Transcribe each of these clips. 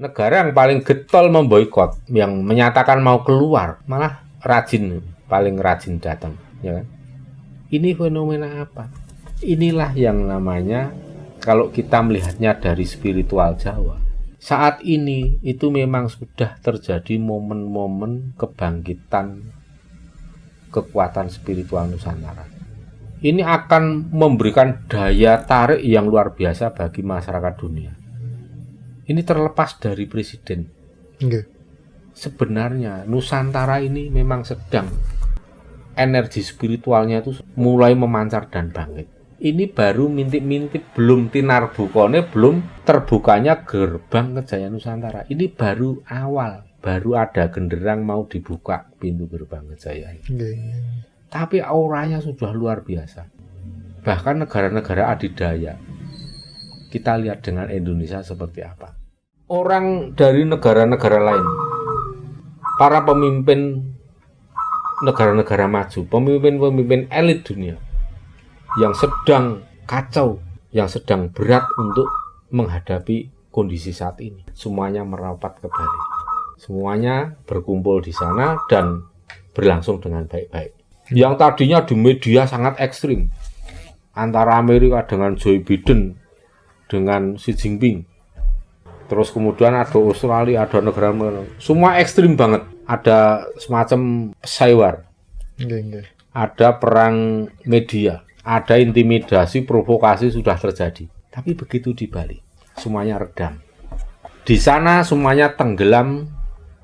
Negara yang paling getol memboikot, yang menyatakan mau keluar, malah paling rajin datang, ya kan? Ini fenomena apa? Inilah yang namanya, kalau kita melihatnya dari spiritual Jawa, saat ini itu memang sudah terjadi momen-momen kebangkitan kekuatan spiritual Nusantara. Ini akan memberikan daya tarik yang luar biasa bagi masyarakat dunia. Ini terlepas dari presiden. Sebenarnya Nusantara ini memang sedang energi spiritualnya itu mulai memancar dan bangkit. Ini baru mintip-mintip, belum tinarbukone, belum terbukanya gerbang Kejayaan Nusantara. Ini baru awal, baru ada genderang mau dibuka pintu gerbang kejayaan. Tapi auranya sudah luar biasa. Bahkan negara-negara adidaya, kita lihat dengan Indonesia seperti apa. Orang dari negara-negara lain, para pemimpin negara-negara maju, pemimpin-pemimpin elit dunia yang sedang kacau, yang sedang berat untuk menghadapi kondisi saat ini, semuanya merapat ke Bali. Semuanya berkumpul di sana dan berlangsung dengan baik-baik. Yang tadinya di media sangat ekstrim, antara Amerika dengan Joe Biden, dengan Xi Jinping, terus kemudian ada Australia, ada negara semua ekstrim banget. Ada semacam pesawar, ada perang media, ada intimidasi, provokasi sudah terjadi. Tapi begitu di Bali, semuanya redam. Di sana semuanya tenggelam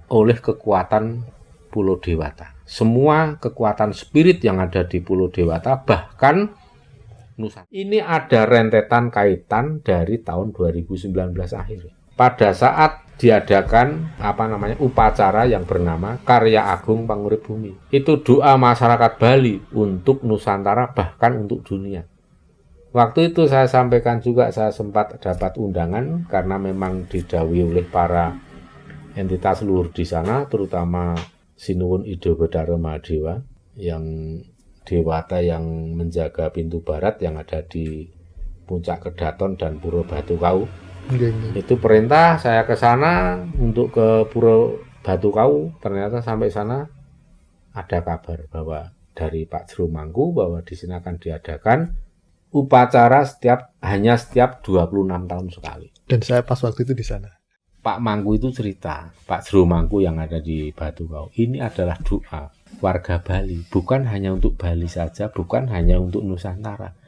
oleh kekuatan Pulau Dewata. Semua kekuatan spirit yang ada di Pulau Dewata, bahkan Nusantara. Ini ada rentetan kaitan dari tahun 2019 akhir. Pada saat diadakan upacara yang bernama Karya Agung Pangurip Bumi. Itu doa masyarakat Bali untuk Nusantara, bahkan untuk dunia. Waktu itu saya sampaikan juga, saya sempat dapat undangan karena memang didhawuhi oleh para entitas luhur di sana, terutama Sinuwun Ido Bedara Mahadewa, yang Dewata yang menjaga pintu barat yang ada di Puncak Kedaton dan Pura Batu Kau. Itu perintah saya ke sana untuk ke Pura Batu Kau. Ternyata sampai sana ada kabar bahwa dari Pak Jero Mangku bahwa di sini akan diadakan upacara hanya setiap 26 tahun sekali. Dan saya pas waktu itu di sana. Pak Mangku itu cerita, Pak Jero Mangku yang ada di Batu Kau, ini adalah doa warga Bali, bukan hanya untuk Bali saja, bukan hanya untuk Nusantara,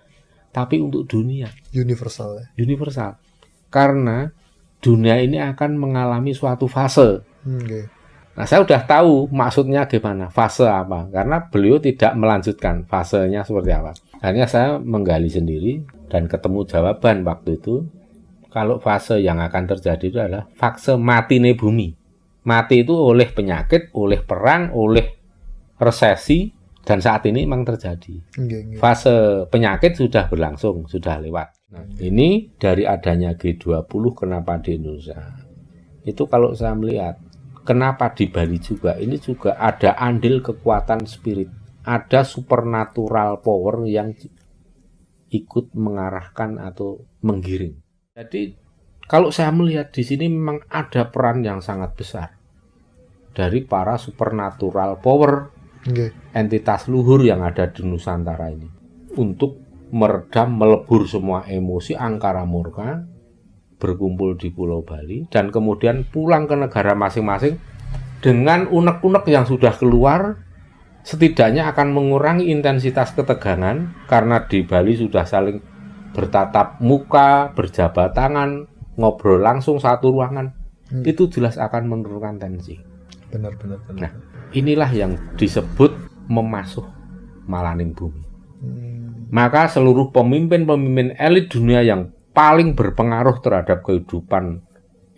tapi untuk dunia. Universal ya? Universal. Karena dunia ini akan mengalami suatu fase. Nah, saya udah tahu maksudnya gimana, fase apa. Karena beliau tidak melanjutkan fasenya seperti apa. Akhirnya saya menggali sendiri dan ketemu jawaban waktu itu. Kalau fase yang akan terjadi itu adalah fase matine bumi. Mati itu oleh penyakit, oleh perang, oleh resesi, dan saat ini memang terjadi. Fase penyakit sudah berlangsung, sudah lewat. Nah, ini dari adanya G20 kenapa di Indonesia? Itu kalau saya melihat, kenapa di Bali juga, ini juga ada andil kekuatan spirit. Ada supernatural power yang ikut mengarahkan atau menggiring. Jadi kalau saya melihat di sini memang ada peran yang sangat besar dari para supernatural power, entitas luhur yang ada di Nusantara ini untuk meredam, melebur semua emosi angkara murka, berkumpul di Pulau Bali dan kemudian pulang ke negara masing-masing dengan unek-unek yang sudah keluar. Setidaknya akan mengurangi intensitas ketegangan karena di Bali sudah saling bertatap muka, berjabat tangan, ngobrol langsung satu ruangan. Itu jelas akan menurunkan tensi. Benar. Nah, inilah yang disebut memasuh malaning bumi. Maka seluruh pemimpin-pemimpin elit dunia yang paling berpengaruh terhadap kehidupan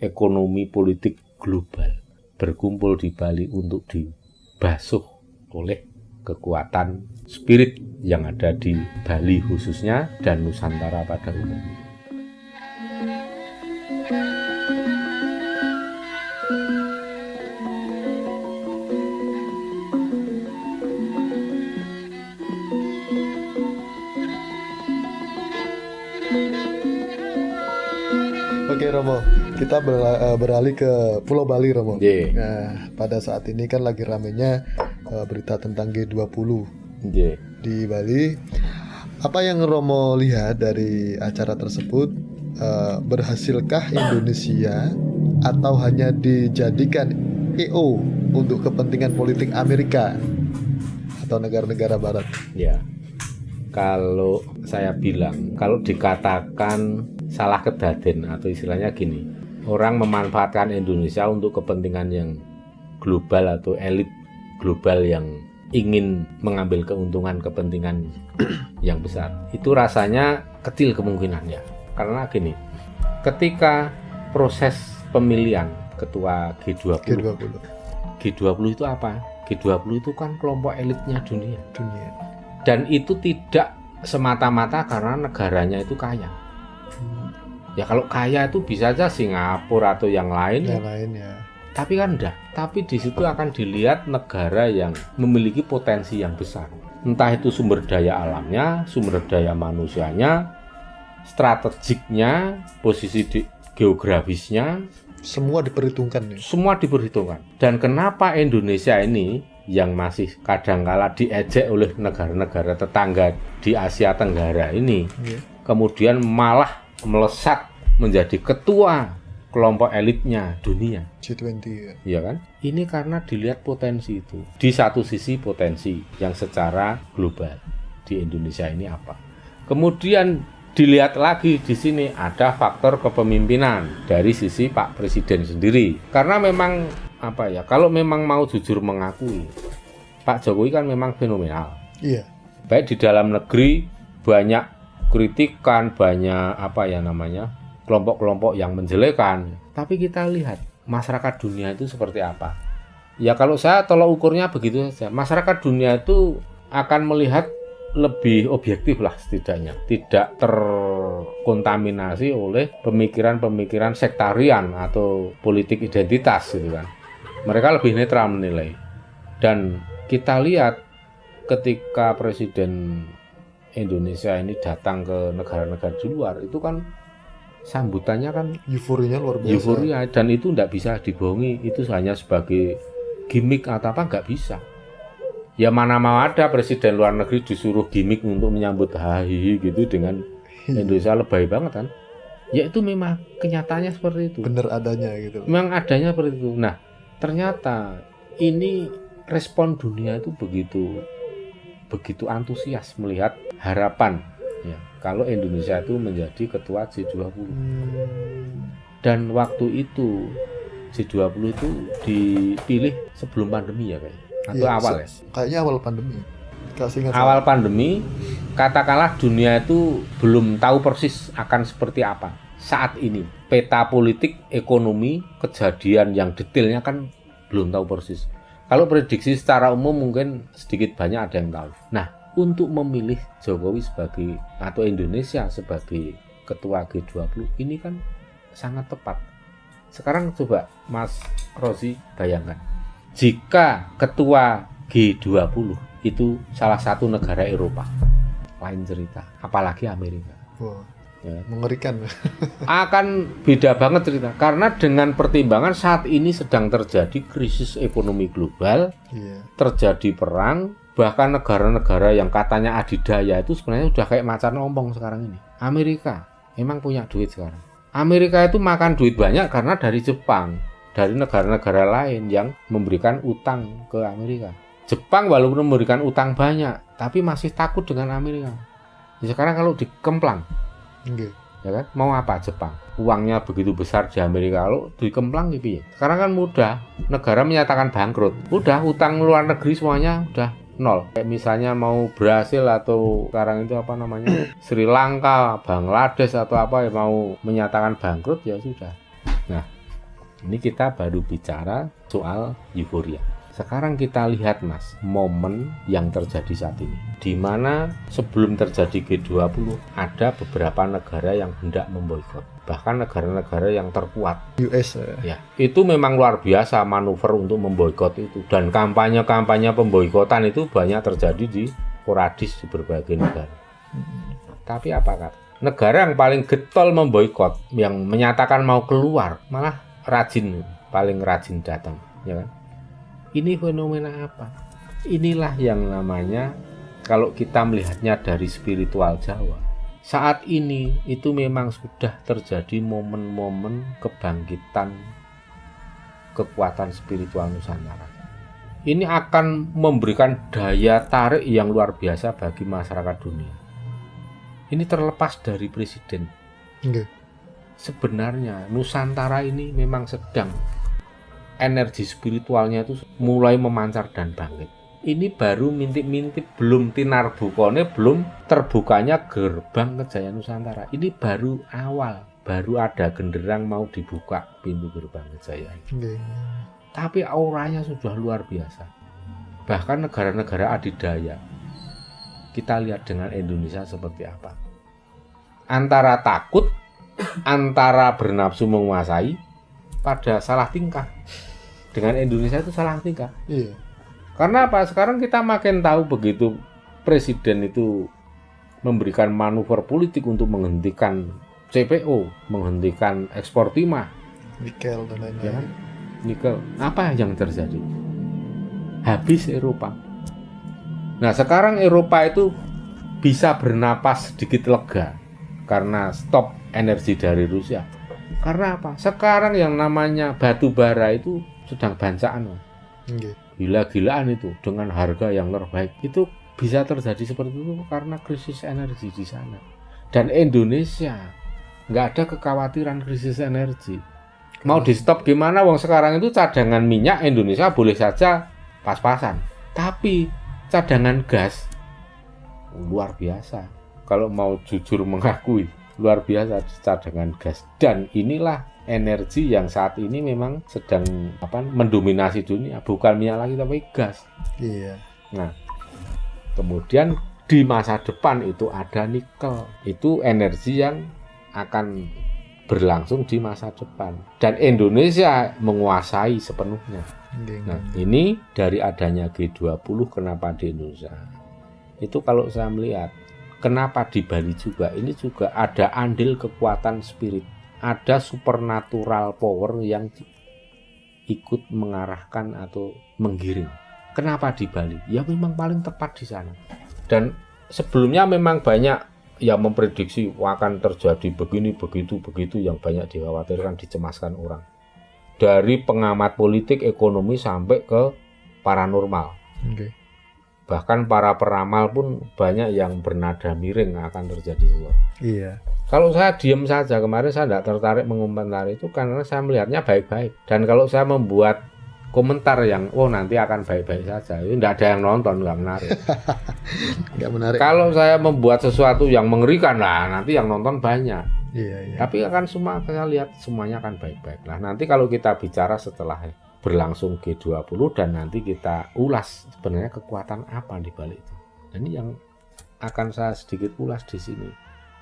ekonomi politik global berkumpul di Bali untuk dibasuh oleh kekuatan spirit yang ada di Bali khususnya dan Nusantara pada umumnya. Oke Romo, kita beralih ke Pulau Bali, Romo. Nggih. Nah, pada saat ini kan lagi ramenya berita tentang G20 Nggih. di Bali. Apa yang Romo lihat dari acara tersebut? Berhasilkah Indonesia atau hanya dijadikan EO untuk kepentingan politik Amerika atau negara-negara Barat? Ya. Kalau saya bilang, kalau dikatakan salah kedaden atau istilahnya gini, orang memanfaatkan Indonesia untuk kepentingan yang global atau elit global yang ingin mengambil keuntungan kepentingan yang besar, itu rasanya kecil kemungkinannya. Karena gini, ketika proses pemilihan ketua G20 itu apa? G20 itu kan kelompok elitnya dunia. Dan itu tidak semata-mata karena negaranya itu kaya. Ya kalau kaya itu bisa aja Singapura atau yang lain. Yang lain ya. Tapi kan enggak. Tapi di situ akan dilihat negara yang memiliki potensi yang besar. Entah itu sumber daya alamnya, sumber daya manusianya, strategiknya, posisi geografisnya, semua diperhitungkan nih. Semua diperhitungkan. Dan kenapa Indonesia ini yang masih kadangkala diejek oleh negara-negara tetangga di Asia Tenggara ini, kemudian malah melesat menjadi ketua kelompok elitnya dunia G20 ya kan? Ini karena dilihat potensi itu. Di satu sisi potensi yang secara global di Indonesia ini apa. Kemudian dilihat lagi di sini ada faktor kepemimpinan dari sisi Pak Presiden sendiri. Karena memang apa ya? Kalau memang mau jujur mengakui, Pak Jokowi kan memang fenomenal. Iya. Baik di dalam negeri banyak kritikan, banyak apa ya namanya? Kelompok-kelompok yang menjelekan. Tapi kita lihat masyarakat dunia itu seperti apa. Ya kalau saya tolak ukurnya begitu saja. Masyarakat dunia itu akan melihat lebih objektif lah setidaknya, tidak terkontaminasi oleh pemikiran-pemikiran sektarian atau politik identitas gitu kan. Mereka lebih netral menilai. Dan kita lihat ketika Presiden Indonesia ini datang ke negara-negara di luar, itu kan sambutannya kan euforianya luar biasa. Euforia, dan itu tidak bisa dibohongi. Itu hanya sebagai gimmick atau apa, nggak bisa. Ya mana mau ada presiden luar negeri disuruh gimmick untuk menyambut hahihi gitu dengan Indonesia lebay banget kan. Ya itu memang kenyataannya seperti itu. Bener adanya gitu. Memang adanya seperti itu. Nah ternyata ini respon dunia itu begitu antusias melihat harapan ya kalau Indonesia itu menjadi ketua G20. Dan waktu itu G20 itu dipilih sebelum pandemi ya kayaknya. Atau iya, awal ya? Kayaknya awal pandemi. Awal pandemi, katakanlah dunia itu belum tahu persis akan seperti apa saat ini. Peta politik, ekonomi, kejadian yang detailnya kan belum tahu persis. Kalau prediksi secara umum mungkin sedikit banyak ada yang tahu. Nah, untuk memilih Jokowi sebagai atau Indonesia sebagai ketua G20 ini kan sangat tepat. Sekarang coba Mas Rozi bayangkan. Jika ketua G20 itu salah satu negara Eropa, lain cerita, apalagi Amerika. Wow, ya. Mengerikan. Akan beda banget cerita, karena dengan pertimbangan saat ini sedang terjadi krisis ekonomi global, terjadi perang, bahkan negara-negara yang katanya adidaya itu sebenarnya sudah kayak macan ompong sekarang ini. Amerika memang punya duit sekarang. Amerika itu makan duit banyak karena dari Jepang, dari negara-negara lain yang memberikan utang ke Amerika. Jepang walaupun memberikan utang banyak, tapi masih takut dengan Amerika. Ya, sekarang kalau dikemplang, ya kan, mau apa Jepang? Uangnya begitu besar di Amerika, kalau dikemplang gitu ya. Sekarang kan mudah, negara menyatakan bangkrut, udah utang luar negeri semuanya udah nol. Kayak misalnya mau Brasil atau sekarang itu apa namanya Sri Lanka, Bangladesh atau apa yang mau menyatakan bangkrut ya sudah. Nah, ini kita baru bicara soal euforia. Sekarang kita lihat Mas, momen yang terjadi saat ini. Di mana sebelum terjadi G20 ada beberapa negara yang hendak memboikot. Bahkan negara-negara yang terkuat. US ya. Itu memang luar biasa manuver untuk memboikot itu. Dan kampanye-kampanye pemboikotan itu banyak terjadi di sporadis di berbagai negara. Tapi apa Negara yang paling getol memboikot, yang menyatakan mau keluar, malah paling rajin datang, ya kan? Ini fenomena apa? Inilah yang namanya, kalau kita melihatnya dari spiritual Jawa, saat ini itu memang sudah terjadi momen-momen kebangkitan kekuatan spiritual Nusantara. Ini akan memberikan daya tarik yang luar biasa bagi masyarakat dunia. Ini terlepas dari presiden. Sebenarnya Nusantara ini memang sedang energi spiritualnya itu mulai memancar dan bangkit. Ini baru mintip-mintip, belum tinarbukone, belum terbukanya gerbang Kejayaan Nusantara. Ini baru awal, baru ada genderang mau dibuka pintu gerbang kejayaan. Tapi auranya sudah luar biasa. Bahkan negara-negara adidaya, kita lihat dengan Indonesia seperti apa. Antara takut, antara bernafsu menguasai, pada salah tingkah. Dengan Indonesia itu salah tingkah. Iya. Karena apa? Sekarang kita makin tahu begitu presiden itu memberikan manuver politik untuk menghentikan CPO, menghentikan ekspor timah, Nikel dan lain-lain. ya kan? Nikel. Apa yang terjadi? Habis Eropa. Nah, sekarang Eropa itu bisa bernapas sedikit lega karena stop energi dari Rusia. Karena apa? Sekarang yang namanya batu bara itu sedang bancaan. Gila-gilaan itu dengan harga yang terbaik. Itu bisa terjadi seperti itu karena krisis energi di sana. Dan Indonesia nggak ada kekhawatiran krisis energi. Mau di stop gimana? Wong sekarang itu cadangan minyak Indonesia boleh saja pas-pasan. Tapi cadangan gas luar biasa. Kalau mau jujur mengakui, luar biasa cadangan gas. Dan inilah energi yang saat ini memang sedang mendominasi dunia, bukan minyak lagi tapi gas. Iya. Nah, kemudian di masa depan itu ada nikel. Itu energi yang akan berlangsung di masa depan. Dan Indonesia menguasai sepenuhnya. Nah, ini dari adanya G20 kenapa di Indonesia? Itu kalau saya melihat, kenapa di Bali juga, ini juga ada andil kekuatan spirit. Ada supernatural power yang ikut mengarahkan atau menggiring. Kenapa di Bali? Ya memang paling tepat di sana. Dan sebelumnya memang banyak yang memprediksi akan terjadi begini, begitu yang banyak dikhawatirkan, dicemaskan orang. Dari pengamat politik, ekonomi sampai ke paranormal. Bahkan para peramal pun banyak yang bernada miring akan terjadi sesuatu. Iya. Kalau saya diam saja, kemarin saya tidak tertarik mengomentari itu karena saya melihatnya baik-baik. Dan kalau saya membuat komentar yang nanti akan baik-baik saja, itu tidak ada yang nonton, nggak menarik. Nggak menarik. Kalau saya membuat sesuatu yang mengerikan, nanti yang nonton banyak. Iya. Tapi akan saya lihat semuanya akan baik-baik. Nah, nanti kalau kita bicara setelah berlangsung G20 dan nanti kita ulas sebenarnya kekuatan apa di balik itu. Ini yang akan saya sedikit ulas di sini,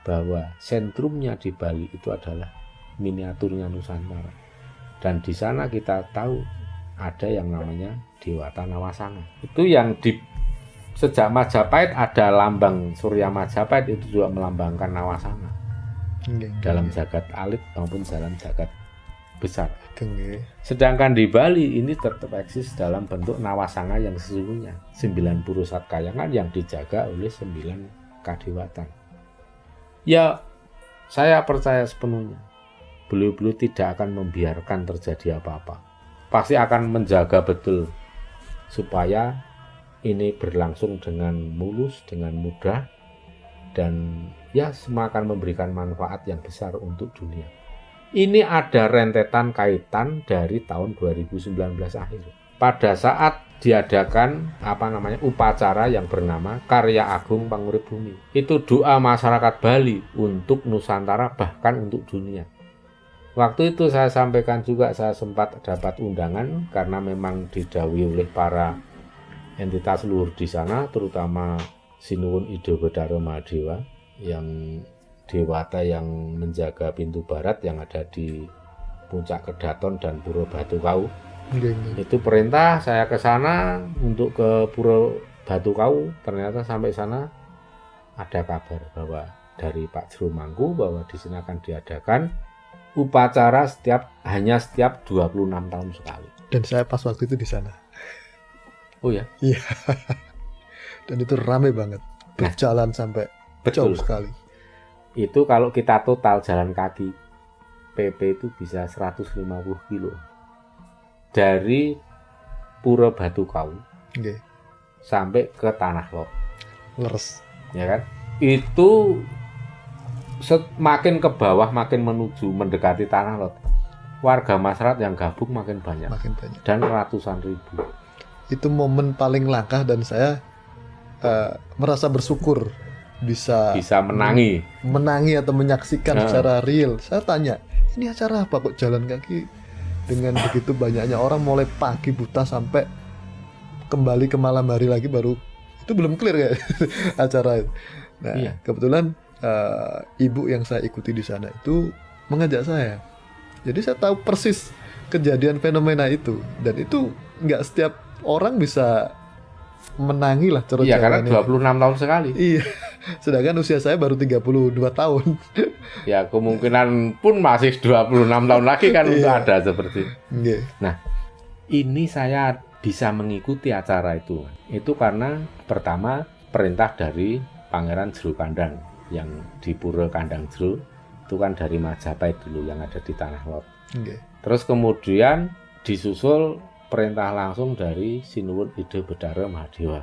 bahwa sentrumnya di Bali itu adalah miniaturnya Nusantara. Dan di sana kita tahu ada yang namanya Dewata Nawasanga. Itu yang sejak Majapahit ada lambang Surya Majapahit, itu juga melambangkan Nawasanga. Dalam jagat alit maupun dalam jagat besar. Sedangkan di Bali ini tetap eksis dalam bentuk Nawasanga yang sesungguhnya, 9 pusat kayangan yang dijaga oleh 9 kadewatan. Ya, saya percaya sepenuhnya beliau-beliau tidak akan membiarkan terjadi apa-apa. Pasti akan menjaga betul supaya ini berlangsung dengan mulus, dengan mudah, dan ya semua akan memberikan manfaat yang besar untuk dunia. Ini ada rentetan kaitan dari tahun 2019 akhir. Pada saat diadakan upacara yang bernama Karya Agung Pangurip Bumi. Itu doa masyarakat Bali untuk Nusantara, bahkan untuk dunia. Waktu itu saya sampaikan juga, saya sempat dapat undangan karena memang didhawuhi oleh para entitas luhur di sana, terutama Sinuwun Ido Bedaro Mahadewa, yang dewata yang menjaga pintu barat yang ada di Puncak Kedaton dan Puro Batu Kau. Itu perintah saya ke sana untuk ke Puro Batu Kau. Ternyata sampai sana ada kabar bahwa dari Pak Jero Mangku bahwa di sini akan diadakan upacara hanya setiap 26 tahun sekali. Dan saya pas waktu itu di sana. Oh ya? Iya. Dan itu rame banget. Berjalan sampai jauh sekali. Itu kalau kita total jalan kaki PP itu bisa 150 kilo. Dari Pura Batu Kau sampai ke Tanah Lot. Leres. Ya kan? Itu makin ke bawah, makin mendekati Tanah Lot. Warga masyarakat yang gabung makin banyak. Dan ratusan ribu. Itu momen paling langka dan saya merasa bersyukur bisa menangi atau menyaksikan secara real. Saya tanya, ini acara apa kok jalan kaki dengan begitu banyaknya orang mulai pagi buta sampai kembali ke malam hari lagi baru itu belum clear ya acara itu. Nah, kebetulan ibu yang saya ikuti di sana itu mengajak saya. Jadi saya tahu persis kejadian fenomena itu dan itu nggak setiap orang bisa menangi lah cara Iya, karena 26 tahun sekali. Iya. Sedangkan usia saya baru 32 tahun. Ya, kemungkinan pun masih 26 tahun lagi kan untuk ada seperti. Nah, ini saya bisa mengikuti acara itu. Itu karena pertama perintah dari Pangeran Jero Kandang yang di Pura Kandang Jero itu kan dari Majapahit dulu yang ada di Tanah Lot. Terus kemudian disusul perintah langsung dari Sinuwun Ide Bedara Mahadewa.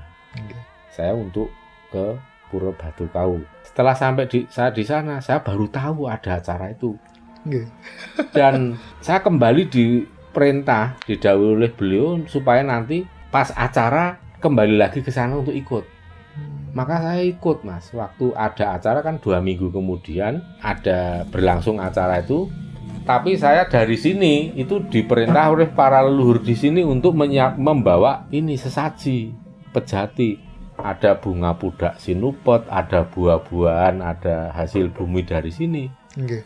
Saya untuk ke Pura Batu Kau. Setelah sampai saya di sana, saya baru tahu ada acara itu. Dan saya kembali diperintah, didhawuhi oleh beliau supaya nanti pas acara kembali lagi ke sana untuk ikut. Maka saya ikut, Mas. Waktu ada acara kan 2 minggu kemudian ada berlangsung acara itu. Tapi saya dari sini itu diperintah oleh para leluhur di sini untuk membawa ini sesaji pejati. Ada bunga pudak sinupot, ada buah-buahan, ada hasil bumi dari sini.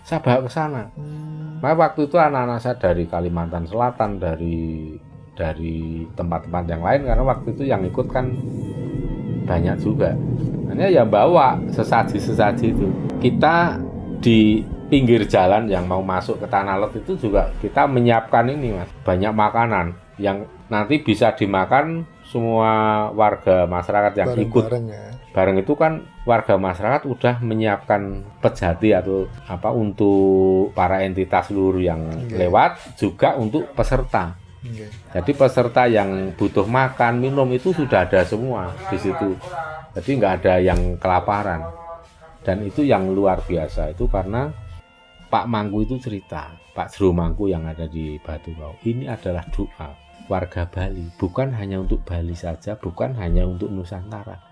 Saya bawa ke sana. Nah, waktu itu anak-anak saya dari Kalimantan Selatan, dari tempat-tempat yang lain karena waktu itu yang ikut kan banyak juga. Hanya ya bawa sesaji-sesaji itu. Kita di pinggir jalan yang mau masuk ke Tanah Lot itu juga kita menyiapkan ini, Mas, banyak makanan yang nanti bisa dimakan semua warga masyarakat yang ikut. Bareng itu kan warga masyarakat udah menyiapkan pejati atau apa untuk para entitas luhur yang lewat juga untuk peserta. Jadi peserta yang butuh makan, minum itu sudah ada semua di situ. Jadi nggak ada yang kelaparan. Dan itu yang luar biasa itu karena Pak Mangku itu cerita, Pak Jero Mangku yang ada di Batu Kau, ini adalah doa warga Bali, bukan hanya untuk Bali saja, bukan hanya untuk Nusantara,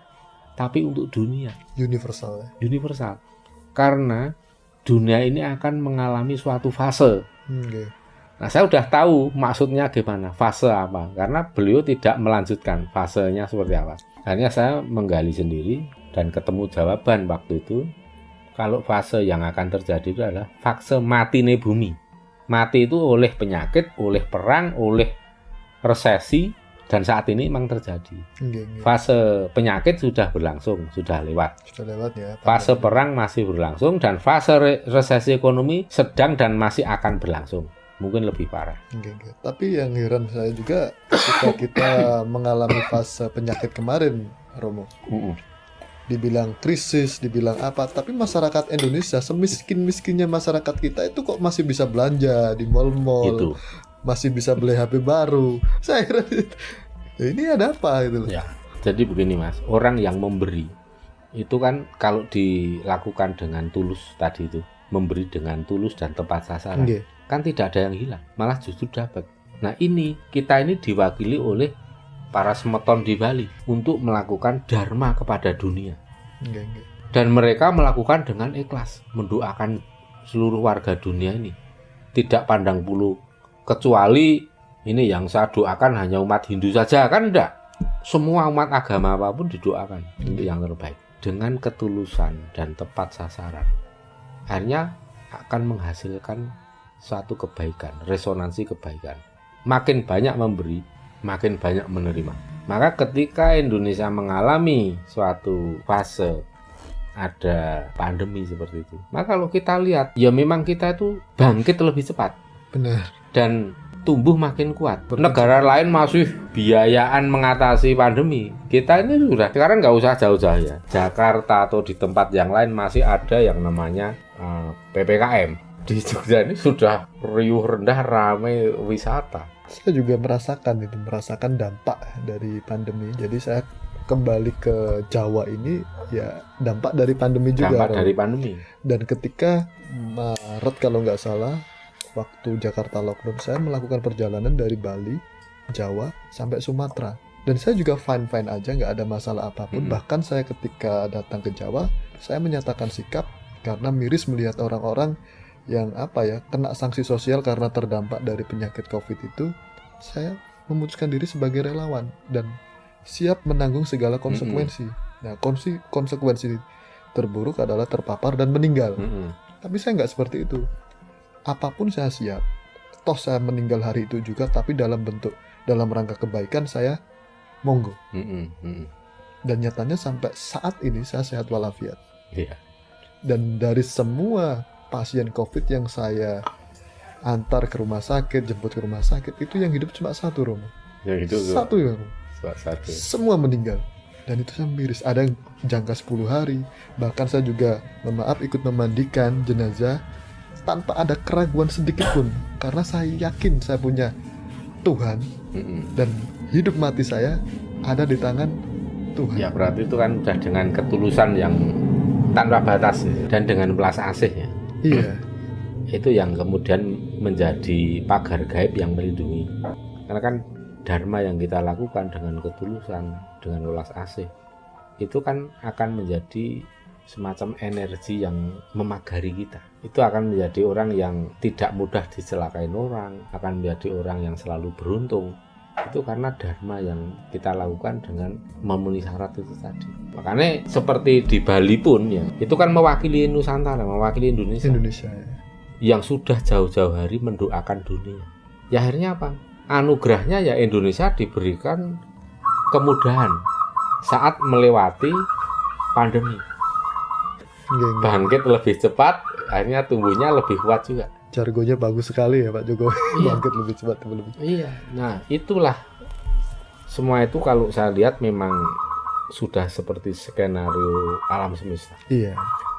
tapi untuk dunia. Universal. Universal. Karena dunia ini akan mengalami suatu fase. Nah, saya udah tahu maksudnya gimana, fase apa, karena beliau tidak melanjutkan fasenya seperti apa. Akhirnya saya menggali sendiri dan ketemu jawaban waktu itu. Kalau fase yang akan terjadi itu adalah fase matine bumi. Mati itu oleh penyakit, oleh perang, oleh resesi, dan saat ini memang terjadi. Fase penyakit sudah berlangsung, sudah lewat. Ya. Fase perang masih berlangsung, dan fase resesi ekonomi sedang dan masih akan berlangsung. Mungkin lebih parah. Tapi yang heran saya juga ketika kita mengalami fase penyakit kemarin, Romo. Dibilang krisis, dibilang apa, tapi masyarakat Indonesia semiskin-miskinnya masyarakat kita itu kok masih bisa belanja di mal-mal, masih bisa beli HP baru. Saya kira ini ada apa gitu loh. Ya, jadi begini, Mas, orang yang memberi itu kan kalau dilakukan dengan tulus tadi itu, memberi dengan tulus dan tepat sasaran, kan tidak ada yang hilang, malah justru dapat. Nah, kita ini diwakili oleh para semeton di Bali untuk melakukan dharma kepada dunia. Dan mereka melakukan dengan ikhlas, mendoakan seluruh warga dunia ini. Tidak pandang bulu, kecuali ini yang saya doakan hanya umat Hindu saja, kan enggak. Semua umat agama apapun didoakan untuk yang terbaik. Dengan ketulusan dan tepat sasaran, akhirnya akan menghasilkan suatu kebaikan, resonansi kebaikan. Makin banyak memberi, makin banyak menerima. Maka ketika Indonesia mengalami suatu fase ada pandemi seperti itu. Maka kalau kita lihat, ya memang kita itu bangkit lebih cepat. Benar. Dan tumbuh makin kuat. Negara lain masih biayaan mengatasi pandemi. Kita ini sudah, sekarang nggak usah jauh-jauh ya. Jakarta atau di tempat yang lain masih ada yang namanya PPKM. Di Jogja ini sudah riuh rendah, ramai wisata. Saya juga merasakan dampak dari pandemi. Jadi saya kembali ke Jawa ini ya dampak dari pandemi juga. Dampak dari pandemi. Dan ketika Maret kalau nggak salah, waktu Jakarta lockdown, saya melakukan perjalanan dari Bali, Jawa sampai Sumatera. Dan saya juga fine-fine aja, nggak ada masalah apapun. Bahkan saya ketika datang ke Jawa, saya menyatakan sikap karena miris melihat orang-orang yang kena sanksi sosial karena terdampak dari penyakit COVID itu. Saya memutuskan diri sebagai relawan dan siap menanggung segala konsekuensi. Nah, konsekuensi terburuk adalah terpapar dan meninggal. Tapi saya nggak seperti itu. Apapun saya siap. Toh saya meninggal hari itu juga, tapi dalam rangka kebaikan saya monggo. Dan nyatanya sampai saat ini saya sehat walafiat. Dan dari semua pasien COVID yang saya antar ke rumah sakit, jemput ke rumah sakit, itu yang hidup cuma satu, Romo. Satu. Semua meninggal. Dan itu saya miris. Ada yang jangka 10 hari. Bahkan saya juga, ikut memandikan jenazah tanpa ada keraguan sedikit pun. Karena saya yakin saya punya Tuhan. Dan hidup mati saya ada di tangan Tuhan. Ya berarti itu kan sudah dengan ketulusan yang tanpa batas dan dengan belas asih ya. Iya. Itu yang kemudian menjadi pagar gaib yang melindungi. Karena kan dharma yang kita lakukan dengan ketulusan, dengan welas asih, itu kan akan menjadi semacam energi yang memagari kita. Itu akan menjadi orang yang tidak mudah dicelakain orang, akan menjadi orang yang selalu beruntung. Itu karena dharma yang kita lakukan dengan memenuhi syarat itu tadi. Makanya seperti di Bali pun ya, itu kan mewakili Nusantara, mewakili Indonesia ya. Yang sudah jauh-jauh hari mendoakan dunia. Ya akhirnya apa? Anugerahnya ya Indonesia diberikan kemudahan saat melewati pandemi. Bangkit lebih cepat, akhirnya tumbuhnya lebih kuat juga. Jargonnya bagus sekali ya Pak Jokowi. Bangkit lebih cepat lebih. Iya. Nah itulah semua itu kalau saya lihat memang sudah seperti skenario alam semesta. Iya.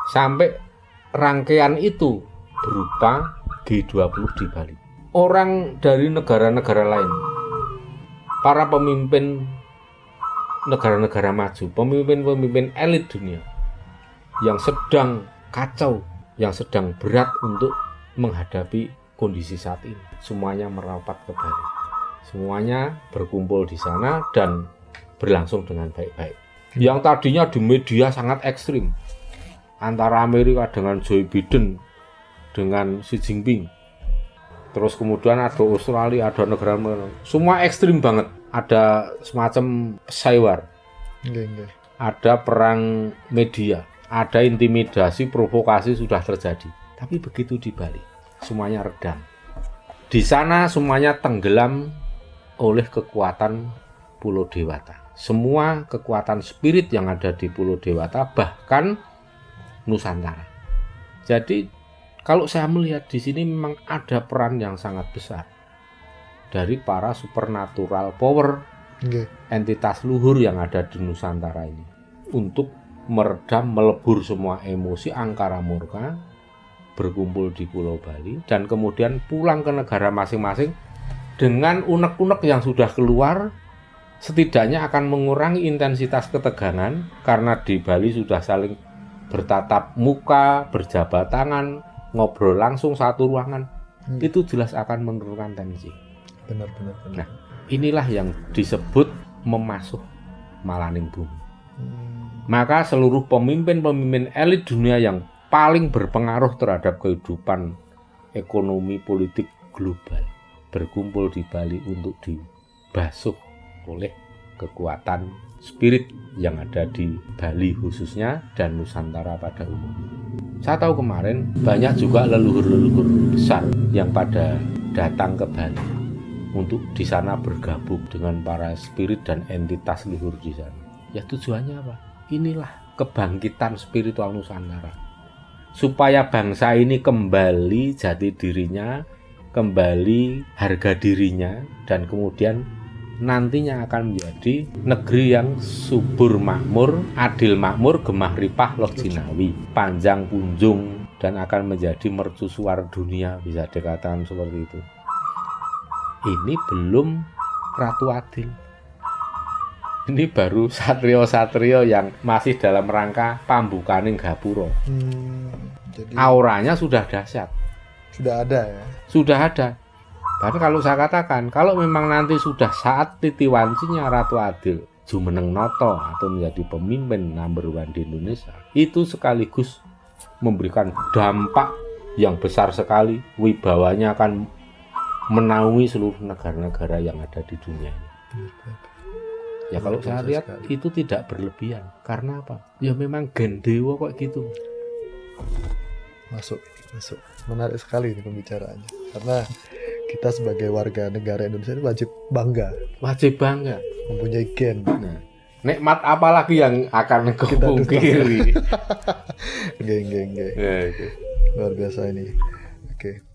Sampai rangkaian itu berupa G20 di Bali. Orang dari negara-negara lain, para pemimpin negara-negara maju, pemimpin-pemimpin elit dunia yang sedang kacau, yang sedang berat untuk menghadapi kondisi saat ini, semuanya merapat ke Bali. Semuanya berkumpul di sana dan berlangsung dengan baik-baik. Yang tadinya di media sangat ekstrim, antara Amerika dengan Joe Biden, dengan Xi Jinping, terus kemudian ada Australia, ada negara semua ekstrim banget. Ada semacam pesawar, ada perang media, ada intimidasi, provokasi sudah terjadi. Tapi begitu di Bali, semuanya redam. Di sana semuanya tenggelam oleh kekuatan Pulau Dewata. Semua kekuatan spirit yang ada di Pulau Dewata, bahkan Nusantara. Jadi kalau saya melihat di sini memang ada peran yang sangat besar dari para supernatural power, entitas luhur yang ada di Nusantara ini untuk meredam, melebur semua emosi angkara murka, berkumpul di Pulau Bali dan kemudian pulang ke negara masing-masing dengan unek-unek yang sudah keluar. Setidaknya akan mengurangi intensitas ketegangan karena di Bali sudah saling bertatap muka, berjabat tangan, ngobrol langsung satu ruangan. Itu jelas akan menurunkan tensi. Benar. Nah, inilah yang disebut memasuh malaning bumi. Maka seluruh pemimpin-pemimpin elit dunia yang paling berpengaruh terhadap kehidupan ekonomi politik global berkumpul di Bali untuk dibasuh oleh kekuatan spirit yang ada di Bali khususnya dan Nusantara pada umumnya. Saya tahu kemarin banyak juga leluhur-leluhur besar yang pada datang ke Bali untuk di sana bergabung dengan para spirit dan entitas leluhur di sana. Ya tujuannya apa? Inilah kebangkitan spiritual Nusantara. Supaya bangsa ini kembali jati dirinya, kembali harga dirinya, dan kemudian nantinya akan menjadi negeri yang subur makmur, adil makmur, gemah ripah loh jinawi, panjang punjung, dan akan menjadi mercusuar dunia, bisa dikatakan seperti itu. Ini belum Ratu Adil. Ini baru satrio-satrio yang masih dalam rangka pambukaning gapura. Jadi auranya sudah dahsyat. Sudah ada ya? Sudah ada. Tapi kalau saya katakan, kalau memang nanti sudah saat titiwancinya Ratu Adil jumeneng noto atau menjadi pemimpin number one di Indonesia, itu sekaligus memberikan dampak yang besar sekali. Wibawanya akan menaungi seluruh negara-negara yang ada di dunia ini. Ya kalau saya lihat sekali. Itu tidak berlebihan. Karena apa? Ya memang gendewo kok gitu. Masuk. Menarik sekali ini pembicaraannya. Karena kita sebagai warga negara Indonesia ini wajib bangga. Mempunyai Mempunyai gen. Nah, nikmat apa lagi yang akan kau pungkiri? Geng. Luar biasa ini. Oke.